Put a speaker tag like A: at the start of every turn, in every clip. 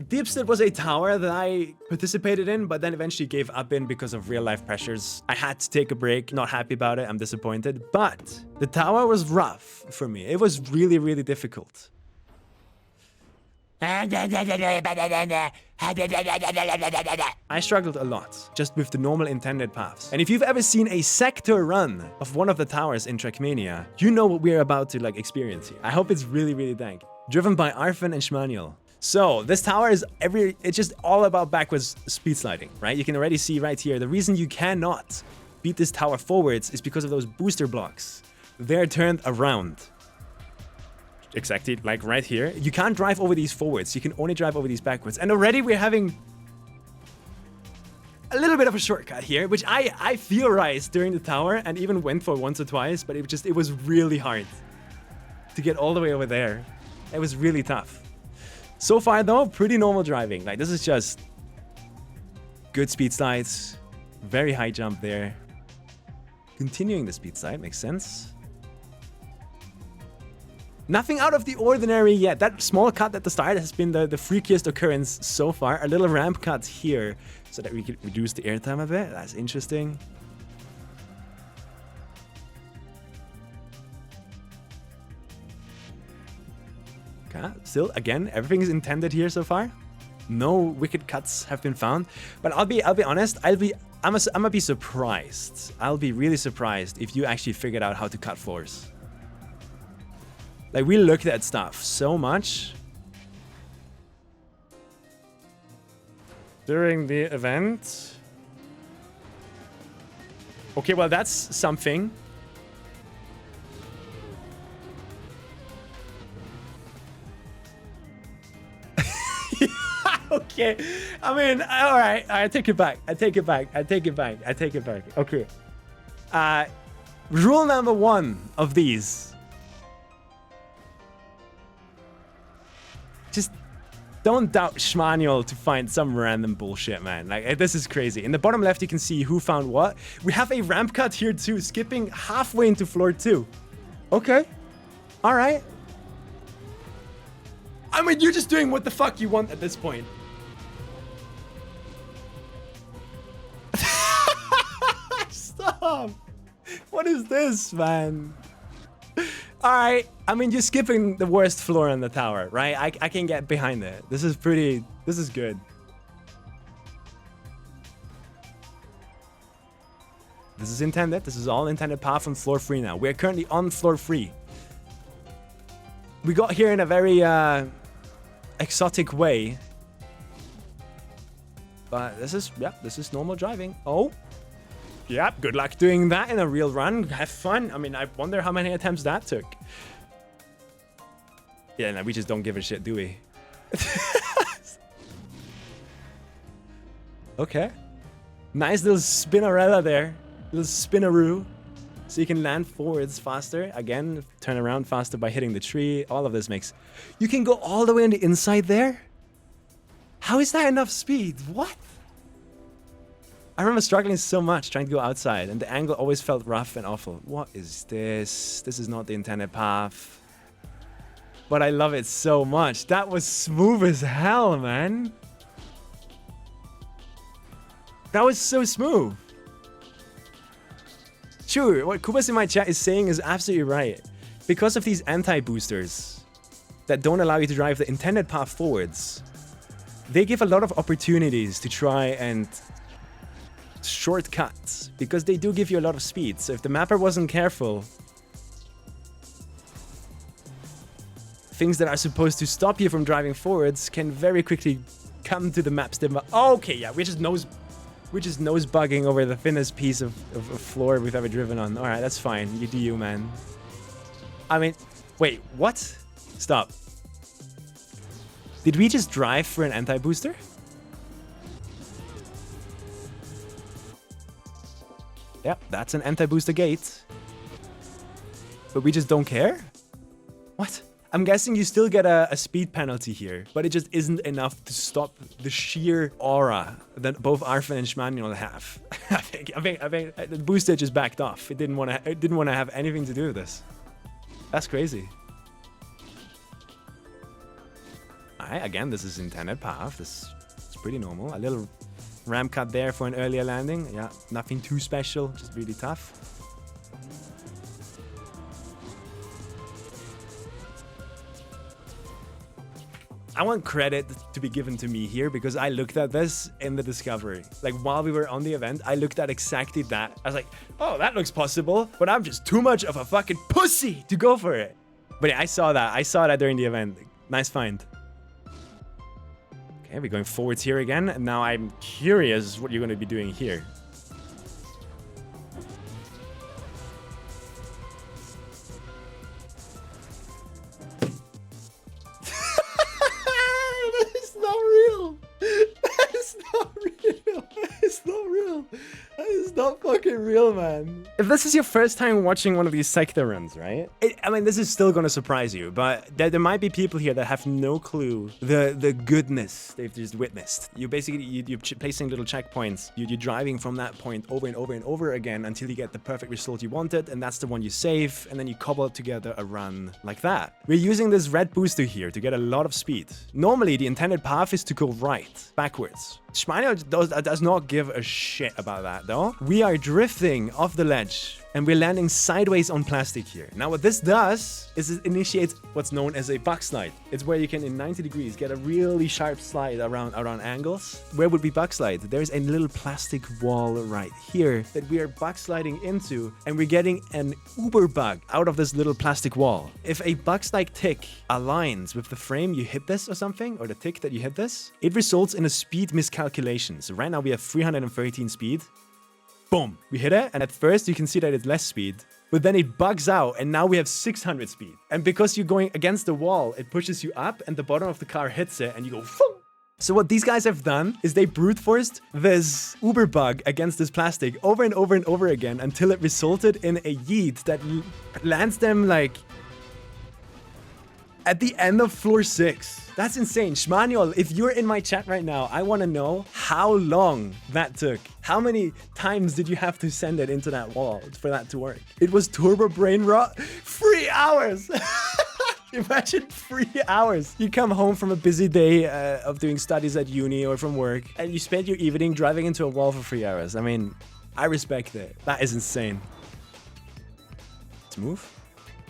A: Deepstead was a tower that I participated in, but then eventually gave up in because of real-life pressures. I had to take a break. Not happy about it. I'm disappointed. But the tower was rough for me. It was really, really difficult. I struggled a lot just with the normal intended paths. And if you've ever seen a sector run of one of the towers in Trackmania, you know what we're about to like experience here. I hope it's really, really dank. Driven by Arfin and Schmanuel. So this tower is it's just all about backwards speed sliding, right? You can already see right here, the reason you cannot beat this tower forwards is because of those booster blocks. They're turned around. Exactly, like right here. You can't drive over these forwards. You can only drive over these backwards. And already we're having a little bit of a shortcut here, which I theorized during the tower and even went for once or twice, but it was really hard to get all the way over there. It was really tough. So far though, pretty normal driving. Like this is just good speed slides, very high jump there. Continuing the speed slide makes sense. Nothing out of the ordinary yet. That small cut at the start has been the freakiest occurrence so far. A little ramp cut here so that we could reduce the airtime a bit. That's interesting. Okay, still, again, everything is intended here so far. No wicked cuts have been found. But I'll be honest, I'm gonna be surprised. I'll be really surprised if you actually figured out how to cut floors. Like, we looked at stuff so much during the event. Okay, well, that's something. Okay, I mean, all right, I take it back. I take it back. Okay. Rule number 1 of these. Just don't doubt Schmanuel to find some random bullshit, man. Like, this is crazy. In the bottom left, you can see who found what. We have a ramp cut here too, skipping halfway into floor 2. Okay. All right. I mean, you're just doing what the fuck you want at this point. Stop. What is this, man? Alright, I mean, you're skipping the worst floor in the tower, right? I can get behind it. This is good. This is intended. This is all intended path on floor 3 now. We're currently on floor 3. We got here in a very exotic way. But this is normal driving. Oh. Yep, good luck doing that in a real run. Have fun. I mean, I wonder how many attempts that took. Yeah, no, we just don't give a shit, do we? Okay. Nice little spinnerella there. Little spinneroo. So you can land forwards faster. Again, turn around faster by hitting the tree. All of this makes... You can go all the way on the inside there? How is that enough speed? What? I remember struggling so much trying to go outside, and the angle always felt rough and awful. What is this? This is not the intended path. But I love it so much. That was smooth as hell, man. That was so smooth. Sure, what Kubas in my chat is saying is absolutely right. Because of these anti-boosters that don't allow you to drive the intended path forwards, they give a lot of opportunities to try and shortcuts, because they do give you a lot of speed. So if the mapper wasn't careful, things that are supposed to stop you from driving forwards can very quickly come to the map's okay, yeah, we're just nose bugging over the thinnest piece of floor we've ever driven on. All right, that's fine. You do you, man. I mean, wait, what? Stop. Did we just drive for an anti-booster? Yep, that's an anti-booster gate. But we just don't care? What? I'm guessing you still get a speed penalty here, but it just isn't enough to stop the sheer aura that both Arfin and Schmanuel have. I think the booster just backed off. It didn't want to have anything to do with this. That's crazy. Alright, again, this is intended path. This is pretty normal. A little ramp cut there for an earlier landing. Yeah, nothing too special, just really tough. I want credit to be given to me here because I looked at this in the discovery. Like while we were on the event, I looked at exactly that. I was like, oh, that looks possible, but I'm just too much of a fucking pussy to go for it. But yeah, I saw that. I saw that during the event. Nice find. Okay, we're going forwards here again. And now I'm curious what you're going to be doing here. Not fucking real, man. If this is your first time watching one of these sector runs, right? I mean, this is still gonna surprise you, but there might be people here that have no clue the goodness they've just witnessed. You basically, you're placing little checkpoints. You're driving from that point over and over and over again until you get the perfect result you wanted, and that's the one you save, and then you cobble together a run like that. We're using this red booster here to get a lot of speed. Normally, the intended path is to go right, backwards. Trackmania does not give a shit about that, though. We are drifting off the ledge, and we're landing sideways on plastic here. Now, what this does is it initiates what's known as a buck slide. It's where you can, in 90 degrees, get a really sharp slide around angles. Where would be buck slide? There's a little plastic wall right here that we are buck sliding into, and we're getting an uber bug out of this little plastic wall. If a buck slide tick aligns with the frame you hit this or something, or the tick that you hit this, it results in a speed miscalculation. So right now we have 313 speed. Boom, we hit it, and at first you can see that it's less speed, but then it bugs out, and now we have 600 speed. And because you're going against the wall, it pushes you up, and the bottom of the car hits it, and you go, Foom! So what these guys have done is they brute forced this uber bug against this plastic over and over and over again until it resulted in a yeet that lands them like at the end of floor 6. That's insane. Shmanuel, if you're in my chat right now, I want to know how long that took. How many times did you have to send it into that wall for that to work? It was turbo brain rot. 3 hours! Imagine 3 hours. You come home from a busy day of doing studies at uni or from work, and you spend your evening driving into a wall for 3 hours. I mean, I respect it. That is insane. Let's move.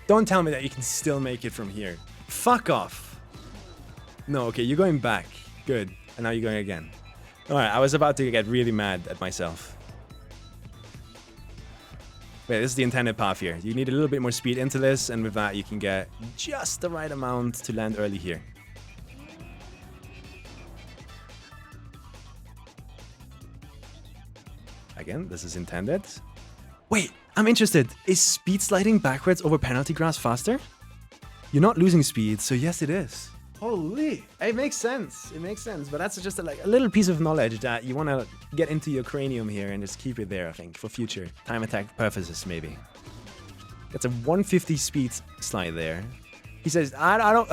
A: Don't tell me that you can still make it from here. Fuck off. No, okay, you're going back. Good. And now you're going again. Alright, I was about to get really mad at myself. Wait, this is the intended path here. You need a little bit more speed into this, and with that you can get just the right amount to land early here. Again, this is intended. Wait, I'm interested. Is speed sliding backwards over penalty grass faster? You're not losing speed, so yes it is. Holy, it makes sense. It makes sense, but that's just a little piece of knowledge that you want to get into your cranium here and just keep it there, I think, for future time attack purposes, maybe. That's a 150 speed slide there. He says, I don't...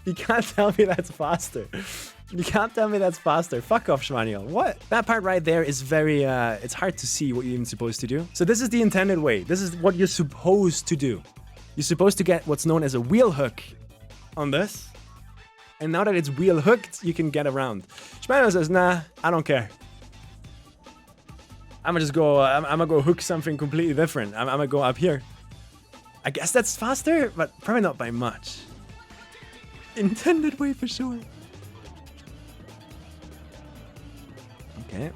A: You can't tell me that's faster. You can't tell me that's faster. Fuck off, Shmanuel. What? That part right there is very, it's hard to see what you're even supposed to do. So this is the intended way. This is what you're supposed to do. You're supposed to get what's known as a wheel hook on this. And now that it's wheel hooked, you can get around. Shmanuel says, nah, I don't care. I'm gonna go hook something completely different. I'm gonna go up here. I guess that's faster, but probably not by much. Intended way for sure. Okay.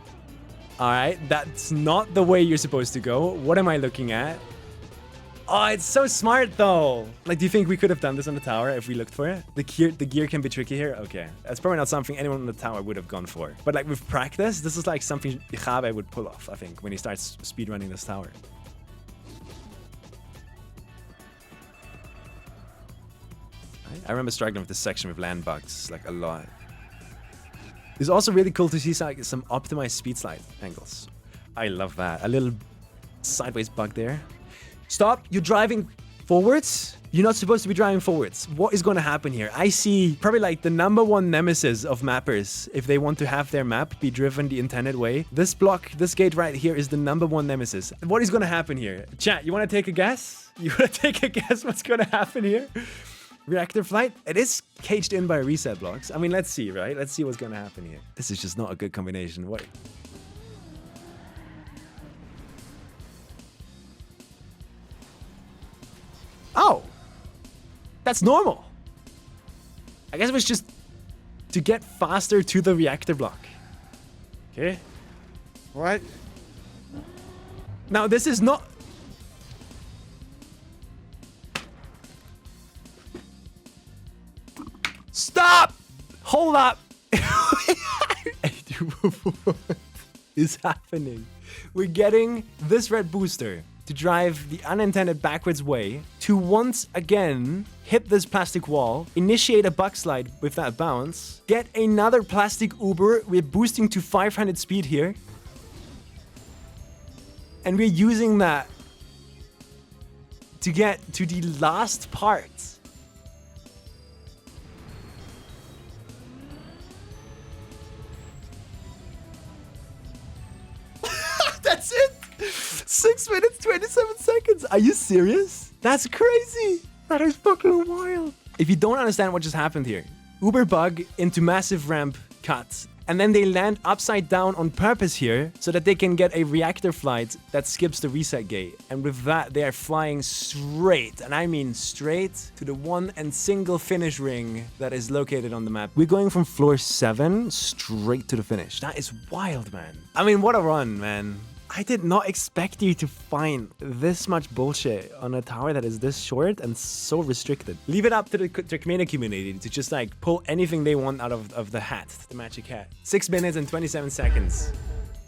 A: Alright, that's not the way you're supposed to go. What am I looking at? Oh, it's so smart though. Like, do you think we could have done this on the tower if we looked for it? The gear can be tricky here? Okay. That's probably not something anyone on the tower would have gone for. But like with practice, this is like something Jabe would pull off, I think, when he starts speedrunning this tower. I remember struggling with this section with land bugs, like a lot. It's also really cool to see some optimized speed slide angles. I love that. A little sideways bug there. Stop! You're driving forwards. You're not supposed to be driving forwards. What is going to happen here? I see probably like the #1 nemesis of mappers if they want to have their map be driven the intended way. This block, this gate right here is the #1 nemesis. What is going to happen here? Chat, you want to take a guess? You want to take a guess what's going to happen here? Reactor flight? It is caged in by reset blocks. I mean, let's see, right? Let's see what's going to happen here. This is just not a good combination. What? Oh! That's normal. I guess it was just to get faster to the reactor block. Okay. What? Now, this is not... Stop! Hold up! What is happening? We're getting this red booster to drive the unintended backwards way to once again hit this plastic wall, initiate a bug slide with that bounce, get another plastic Uber. We're boosting to 500 speed here. And we're using that to get to the last part. That's it! 6 minutes, 27 seconds. Are you serious? That's crazy. That is fucking wild. If you don't understand what just happened here, Uber bug into massive ramp cuts. And then they land upside down on purpose here so that they can get a reactor flight that skips the reset gate. And with that, they are flying straight, and I mean straight, to the one and single finish ring that is located on the map. We're going from floor 7 straight to the finish. That is wild, man. I mean, what a run, man. I did not expect you to find this much bullshit on a tower that is this short and so restricted. Leave it up to the Trackmania community to just like pull anything they want out of the hat, the magic hat. 6 minutes and 27 seconds.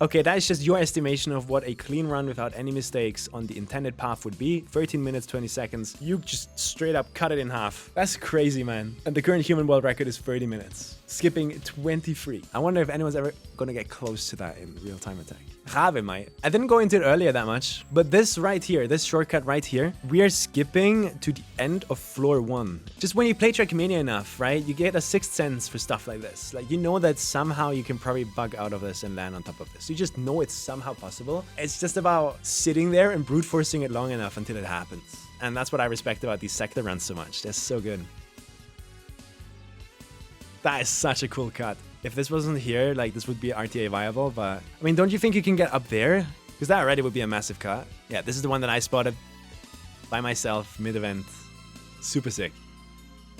A: Okay, that is just your estimation of what a clean run without any mistakes on the intended path would be. 13 minutes, 20 seconds. You just straight up cut it in half. That's crazy, man. And the current human world record is 30 minutes. Skipping 23. I wonder if anyone's ever gonna get close to that in real-time attack. Rabe might. I didn't go into it earlier that much, but this right here, this shortcut right here, we are skipping to the end of floor 1. Just when you play Trackmania enough, right, you get a sixth sense for stuff like this. Like, you know that somehow you can probably bug out of this and land on top of this. You just know it's somehow possible. It's just about sitting there and brute forcing it long enough until it happens. And that's what I respect about these sector runs so much. They're so good. That is such a cool cut. If this wasn't here, like, this would be RTA viable, but... I mean, don't you think you can get up there? Because that already would be a massive cut. Yeah, this is the one that I spotted by myself, mid-event. Super sick.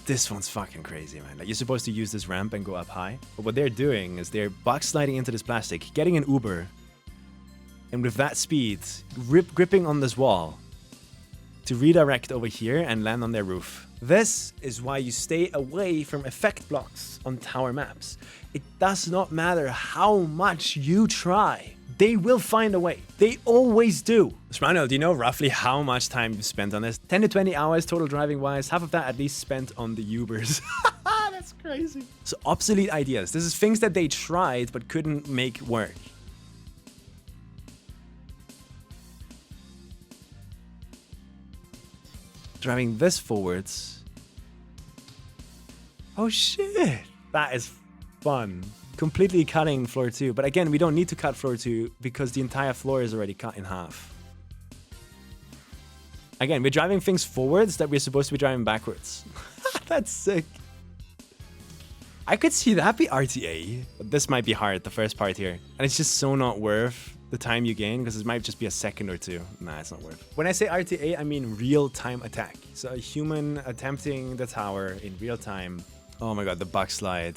A: This one's fucking crazy, man. Like, you're supposed to use this ramp and go up high. But what they're doing is they're box sliding into this plastic, getting an Uber, and with that speed, gripping on this wall to redirect over here and land on their roof. This is why you stay away from effect blocks on tower maps. It does not matter how much you try. They will find a way. They always do. Shmanuel, do you know roughly how much time you've spent on this? 10 to 20 hours total driving wise. Half of that at least spent on the Ubers. That's crazy. So obsolete ideas. This is things that they tried but couldn't make work. Driving this forwards. Oh shit. That is fun. Completely cutting floor 2. But again, we don't need to cut floor 2 because the entire floor is already cut in half. Again, we're driving things forwards that we're supposed to be driving backwards. That's sick. I could see that be RTA. But this might be hard, the first part here. And it's just so not worth the time you gain because it might just be a second or two. Nah, it's not worth. When I say RTA, I mean real-time attack. So a human attempting the tower in real time. Oh my god, the bug slide.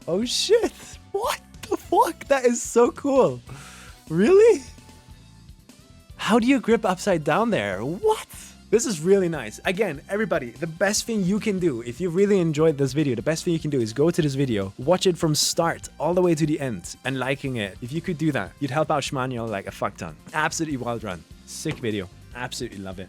A: Oh shit! What the fuck? That is so cool. Really? How do you grip upside down there? What? This is really nice. Again, everybody, the best thing you can do, if you really enjoyed this video, the best thing you can do is go to this video, watch it from start all the way to the end, and liking it. If you could do that, you'd help out Shmanuel like a fuck ton. Absolutely wild run. Sick video. Absolutely love it.